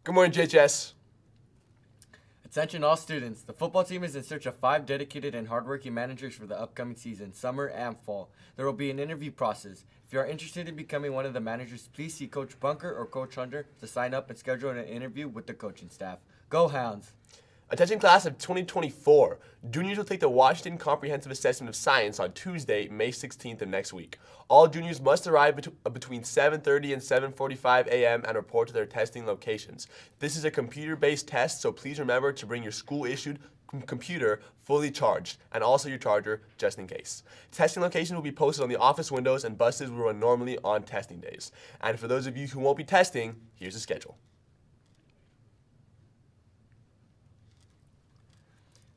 Good morning, JHS. Attention all students. The football team is in search of 5 dedicated and hardworking managers for the upcoming season, summer and fall. There will be an interview process. If you are interested in becoming one of the managers, please see Coach Bunker or Coach Hunter to sign up and schedule an interview with the coaching staff. Go Hounds! Attention class of 2024. Juniors will take the Washington Comprehensive Assessment of Science on Tuesday, May 16th of next week. All juniors must arrive between 7:30 and 7:45 a.m. and report to their testing locations. This is a computer-based test, so please remember to bring your school-issued computer fully charged and also your charger just in case. Testing locations will be posted on the office windows and buses will run normally on testing days. And for those of you who won't be testing, here's the schedule.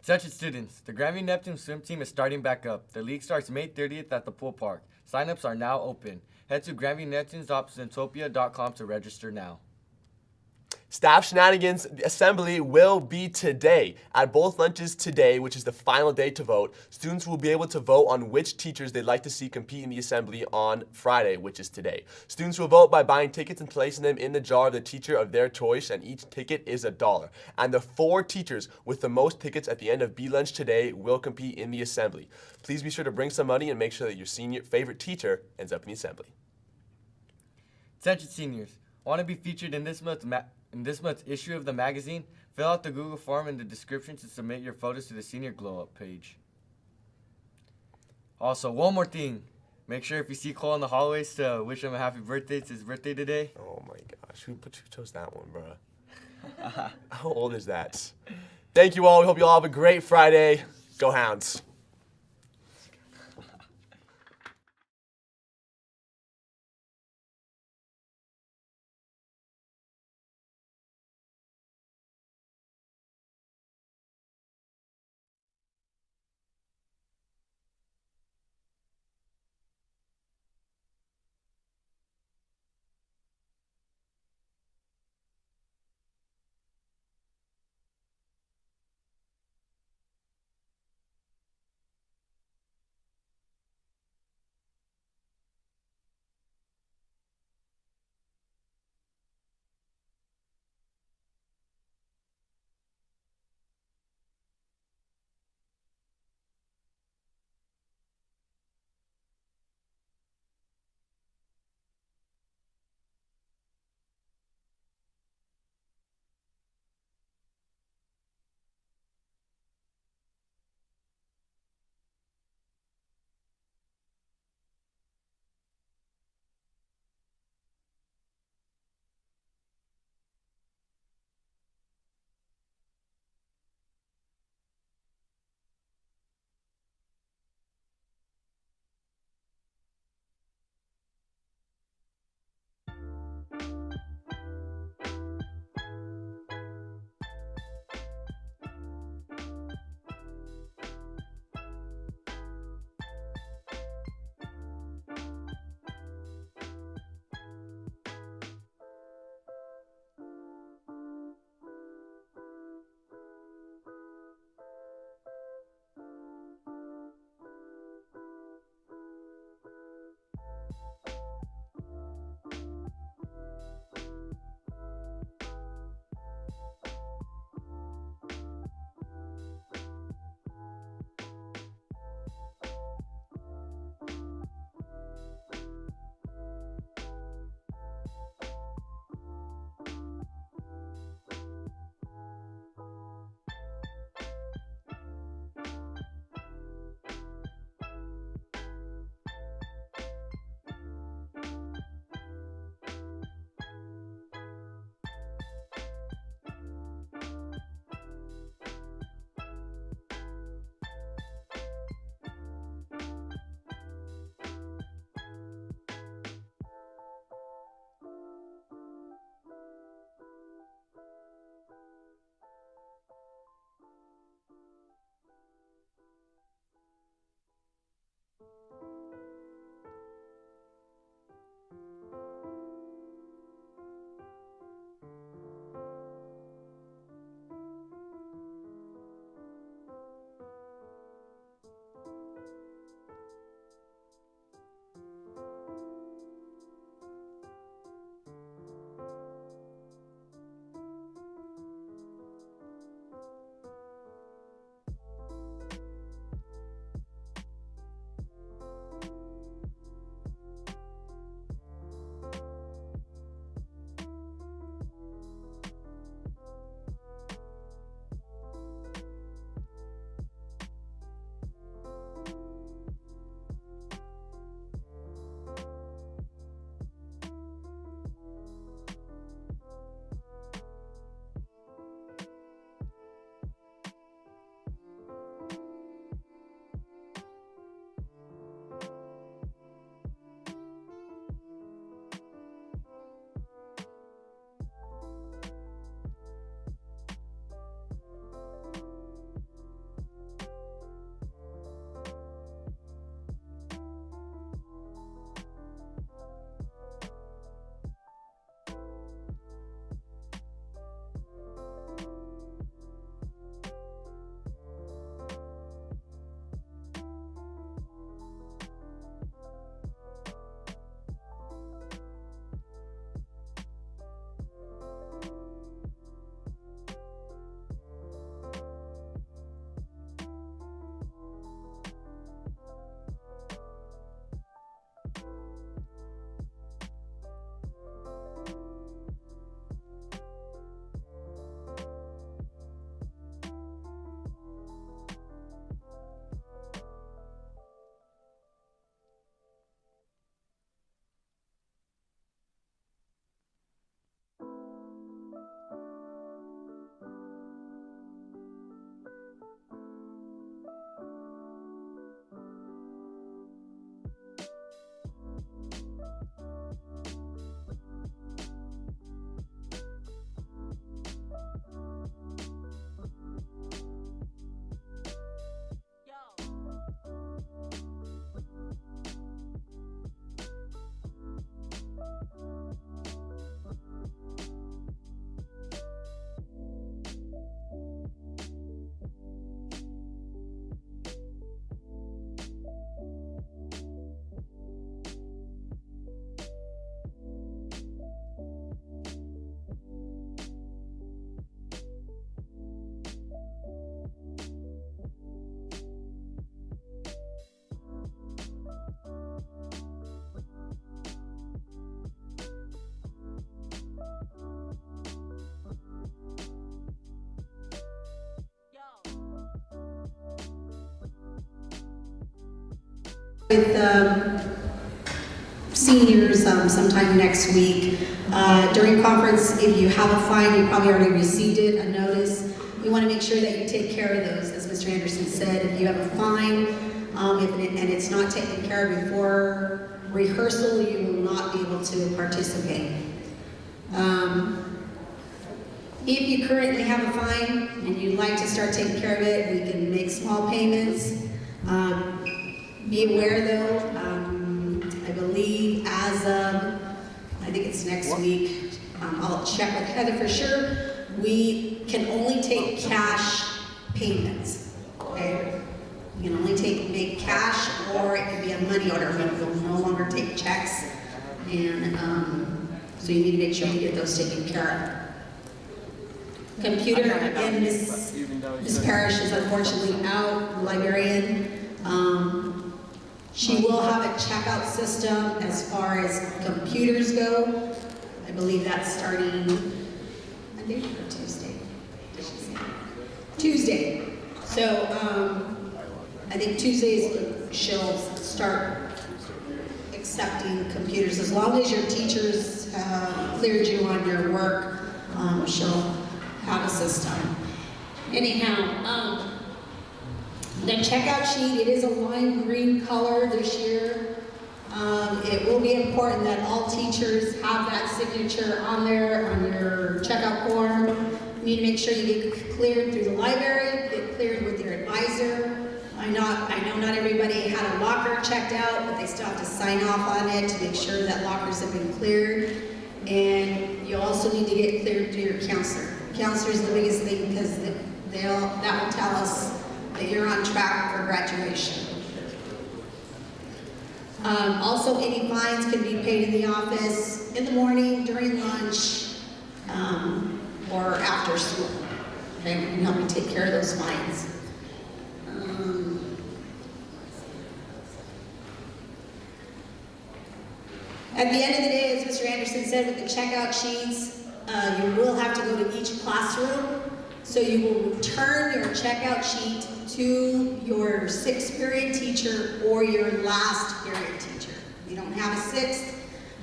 Attention students, the Grandview Neptune swim team is starting back up. The league starts May 30th at the pool park. Signups are now open. Head to grandviewneptunes.zentopia.com to register now. Staff Shenanigans Assembly will be today. At both lunches today, which is the final day to vote, students will be able to vote on which teachers they'd like to see compete in the assembly on Friday, which is today. Students will vote by buying tickets and placing them in the jar of the teacher of their choice, and each ticket is $1. And the 4 teachers with the most tickets at the end of B-Lunch today will compete in the assembly. Please be sure to bring some money and make sure that your senior favorite teacher ends up in the assembly. Attention seniors, want to be featured in this month's issue of the magazine? Fill out the Google form in the description to submit your photos to the Senior Glow Up page. Also, one more thing. Make sure if you see Cole in the hallways to wish him a happy birthday. It's his birthday today. Oh my gosh, who chose that one, bruh? How old is that? Thank you all. We hope you all have a great Friday. Go Hounds. with seniors sometime next week. During conference, if you have a fine, you probably already received it, a notice. We want to make sure that you take care of those, as Mr. Anderson said. If you have a fine and it's not taken care of before rehearsal, you will not be able to participate. If you currently have a fine and you'd like to start taking care of it, we can make small payments. Be aware though, I believe as of, I think it's next week, I'll check with Heather for sure, we can only take cash payments, okay? You can only make cash, or it could be a money order. We will no longer take checks, and so you need to make sure you get those taken care of. Computer, again, Miss Parrish is unfortunately out, the librarian. She will have a checkout system as far as computers go. I believe that's starting Monday or Tuesday. Did she say? Tuesday. So I think Tuesdays she'll start accepting computers. As long as your teachers cleared you on your work, she'll have a system. Anyhow, the checkout sheet, it is a lime green color this year. It will be important that all teachers have that signature on there on your checkout form. You need to make sure you get cleared through the library, get cleared with your advisor. I know not everybody had a locker checked out, but they still have to sign off on it to make sure that lockers have been cleared. And you also need to get cleared through your counselor. Counselor is the biggest thing because that will tell us that you're on track for graduation. Also, any fines can be paid in the office in the morning, during lunch, or after school. Okay, we can help you take care of those fines. At the end of the day, as Mr. Anderson said, with the checkout sheets, you will have to go to each classroom. So you will return your checkout sheet to your 6th period teacher or your last period teacher. If you don't have a 6th,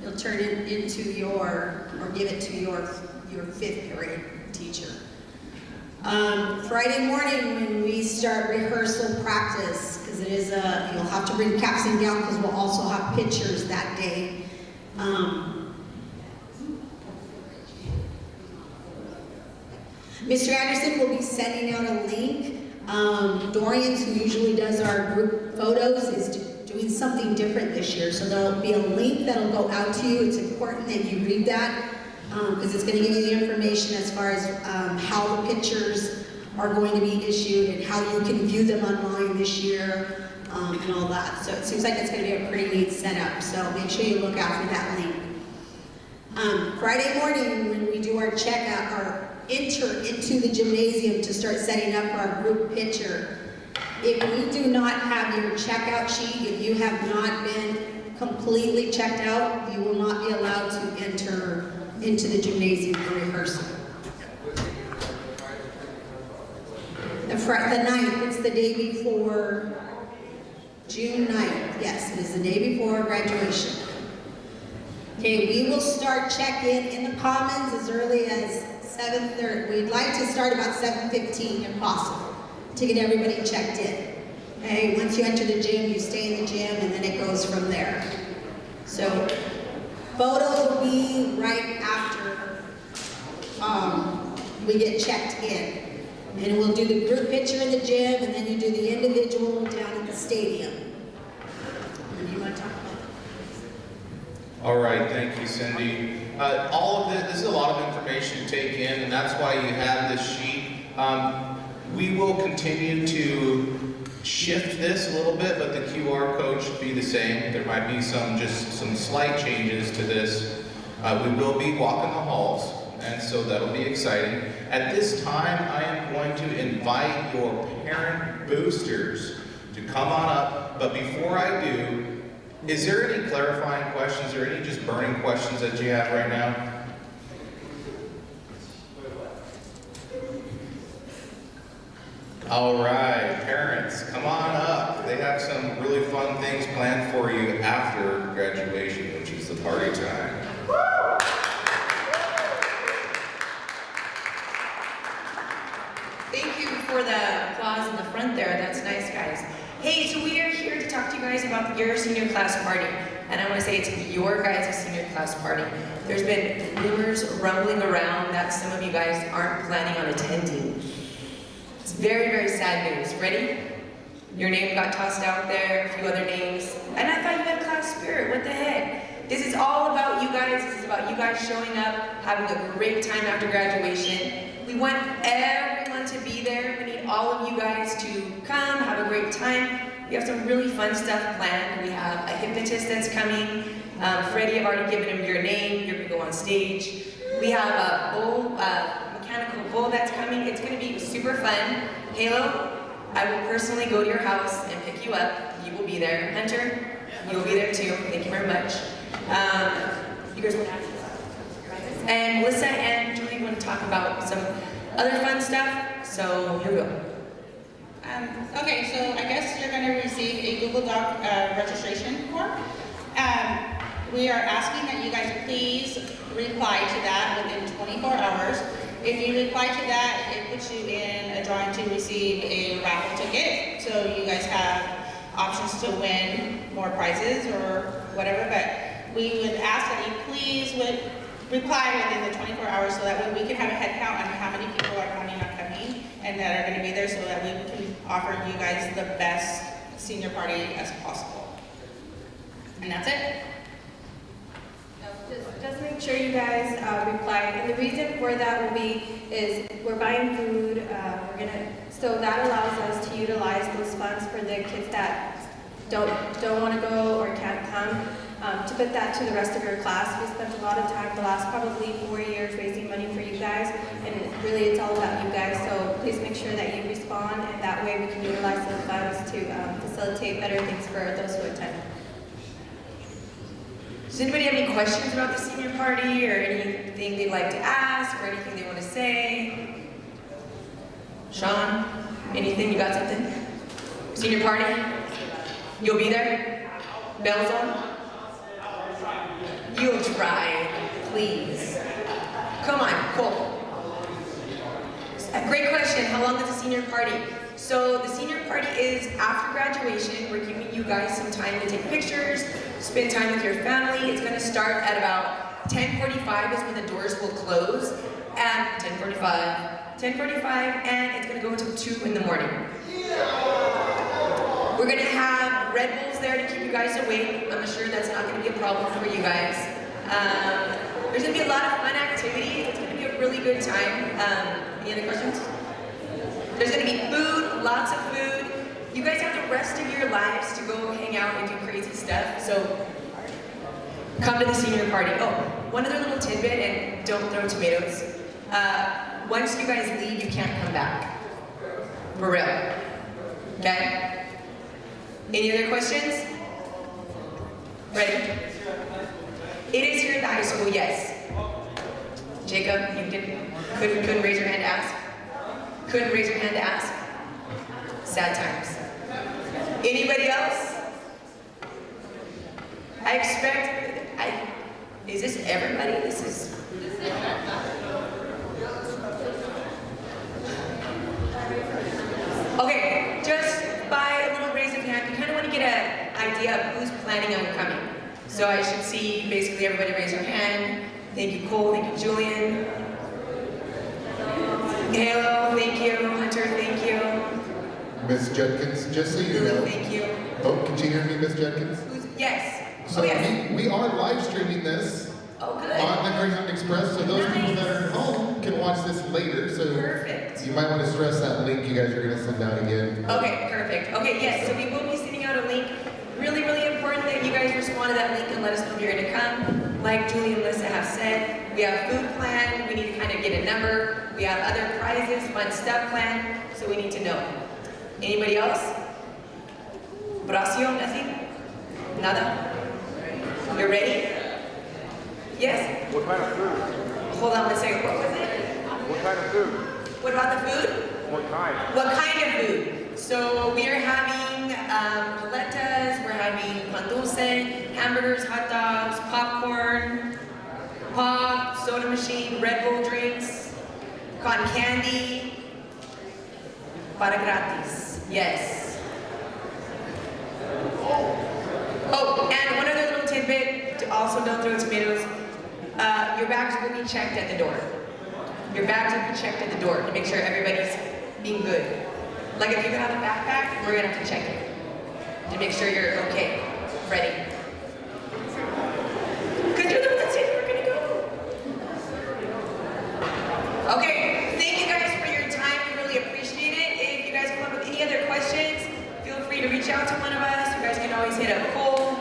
you'll turn it into or give it to your 5th period teacher. Friday morning when we start rehearsal practice, because it is you'll have to bring caps and gowns because we'll also have pictures that day. Mr. Anderson will be sending out a link. Dorian, who usually does our group photos, is doing something different this year. So there'll be a link that'll go out to you. It's important that you read that because it's going to give you the information as far as how the pictures are going to be issued and how you can view them online this year and all that. So it seems like it's going to be a pretty neat setup. So make sure you look out for that link. Friday morning when we do our checkout, our enter into the gymnasium to start setting up our group picture. If we do not have your checkout sheet, if you have not been completely checked out, you will not be allowed to enter into the gymnasium for rehearsal. The 9th, it's the day before, June 9th. Yes, it is the day before graduation. Okay, we will start check-in in the Commons as early as 7:30. We'd like to start about 7:15 if possible to get everybody checked in. Okay, once you enter the gym, you stay in the gym and then it goes from there. So photos will be right after we get checked in. And we'll do the group picture in the gym and then you do the individual down at the stadium. And you want to talk about that? All right, thank you, Cindy. All of this is a lot of information to take in, and that's why you have this sheet. We will continue to shift this a little bit, but the QR code should be the same. There might be some slight changes to this. We will be walking the halls, and so that'll be exciting. At this time, I am going to invite your parent boosters to come on up, but before I do, is there any clarifying questions or any just burning questions that you have right now? All right, parents, come on up. They have got some really fun things planned for you after graduation, which is the party time. Thank you for the applause in the front there. That's nice, guys. Hey, so we are here to talk to you guys about your senior class party. And I want to say it's your guys' senior class party. There's been rumors rumbling around that some of you guys aren't planning on attending. It's very, very sad news. Ready? Your name got tossed out there, a few other names. And I thought you had class spirit. What the heck? This is all about you guys. This is about you guys showing up, having a great time after graduation. We want everyone to be there. We need all of you guys to come, have a great time. We have some really fun stuff planned. We have a hypnotist that's coming. Freddie, I've already given him your name. You're gonna go on stage. We have a bull, mechanical bull that's coming. It's gonna be super fun. Halo, I will personally go to your house and pick you up. You will be there. Hunter, you will be there too. Thank you very much. You guys want to ask? And Melissa and Julian want to talk about some other fun stuff. So here we go. Okay, so I guess you're going to receive a Google Doc registration form. We are asking that you guys please reply to that within 24 hours. If you reply to that, it puts you in a drawing to receive a raffle ticket. So you guys have options to win more prizes or whatever, but we would ask that you please would reply within the 24 hours so that way we can have a head count on how many people are coming and that are going to be there so that we can offer you guys the best senior party as possible. And that's it. Just make sure you guys reply. And the reason for that will be is we're buying food. So that allows us to utilize those funds for the kids that don't want to go or can't come. To put that to the rest of your class. We spent a lot of time the last probably 4 years raising money for you guys, and really it's all about you guys, so please make sure that you respond, and that way we can utilize those funds to facilitate better things for those who attend. Does anybody have any questions about the senior party, or anything they'd like to ask, or anything they want to say? Sean, anything? You got something? Senior party? You'll be there? Bells on? You'll try, please. Come on, cool. A great question. How long is the senior party? So the senior party is after graduation. We're giving you guys some time to take pictures, spend time with your family. It's going to start at about 10:45 is when the doors will close. At 10:45, and it's going to go until 2 in the morning. We're going to have Red Bulls there to keep you guys awake. I'm sure that's not going to be a problem for you guys. There's going to be a lot of fun activities. It's going to be a really good time. Any other questions? There's going to be food, lots of food. You guys have the rest of your lives to go hang out and do crazy stuff. So come to the senior party. Oh, one other little tidbit, and don't throw tomatoes. Once you guys leave, you can't come back. For real. Okay? Any other questions? Ready? It is here at the high school, yes. Jacob, you couldn't raise your hand to ask? Couldn't raise your hand to ask? Sad times. Anybody else? I expect, is this everybody? This is... Okay, just by a little raise of hand, we kind of want to get an idea of who's planning on coming. So I should see basically everybody raise their hand. Thank you, Cole. Thank you, Julian. Halo, thank you. Hunter, thank you. Miss Judkins, just so you know. Thank you. Oh, can you hear me, Miss Judkins? Yes. So Oh, yes. we are live streaming this Oh, good. on the Grandview Express, so those people that are at home can watch this later. So Perfect. you might want to stress that link you guys are going to send out again. Okay, perfect. Okay, yes, so we will be sending out a link. Really, really important that you guys respond to that link and let us know if you're going to come. Like Julie and Melissa have said, we have food planned. We need to kind of get a number. We have other prizes, fun stuff planned, so we need to know. Anybody else? Bracio, nothing? Nada? You're ready? Yes? What kind of food? Hold on one second. What was it? What kind of food? What about the food? What kind? What kind of food? So we are having sent hamburgers, hot dogs, popcorn, pop, soda machine, Red Bull drinks, cotton candy, para gratis. Yes. Oh, and one other little tidbit, to also don't throw tomatoes. Your bags will be checked at the door. Your bags will be checked at the door to make sure everybody's being good. Like if you have a backpack, we're gonna have to check it to make sure you're okay, ready. Because you're the one that said you were gonna go. Okay, thank you guys for your time. We really appreciate it. If you guys come up with any other questions, feel free to reach out to one of us. You guys can always hit up Cole,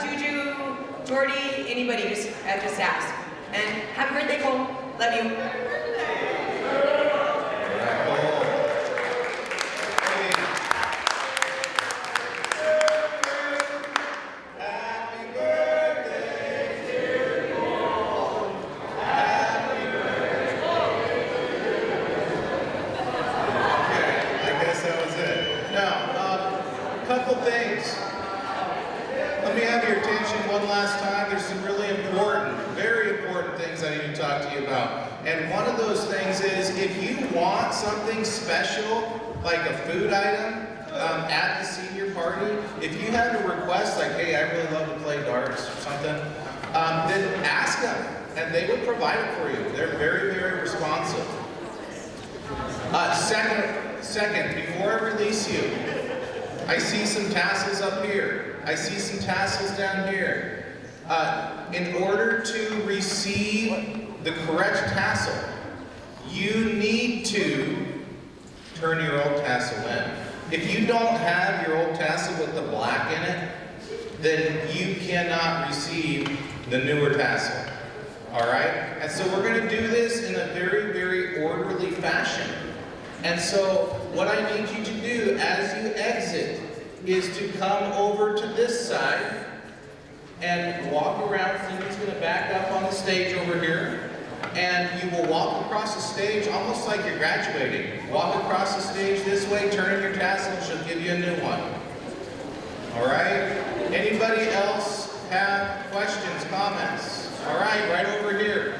Juju, Jordy, anybody, just ask. And happy birthday, Cole. Love you. Couple things. Let me have your attention one last time. There's some really important, very important things I need to talk to you about. And one of those things is if you want something special, like a food item at the senior party, if you have a request like, hey, I really love to play darts or something, then ask them and they will provide it for you. They're very, very responsive. Second, before I release you, I see some tassels up here. I see some tassels down here. In order to receive the correct tassel, you need to turn your old tassel in. If you don't have your old tassel with the black in it, then you cannot receive the newer tassel. All right? And so we're going to do this in a very, very orderly fashion. And so what I need you to do as you exit is to come over to this side and walk around. Cindy's going to back up on the stage over here. And you will walk across the stage almost like you're graduating. Walk across the stage this way, turn in your tassel, and she'll give you a new one. All right? Anybody else have questions, comments? All right, right over here.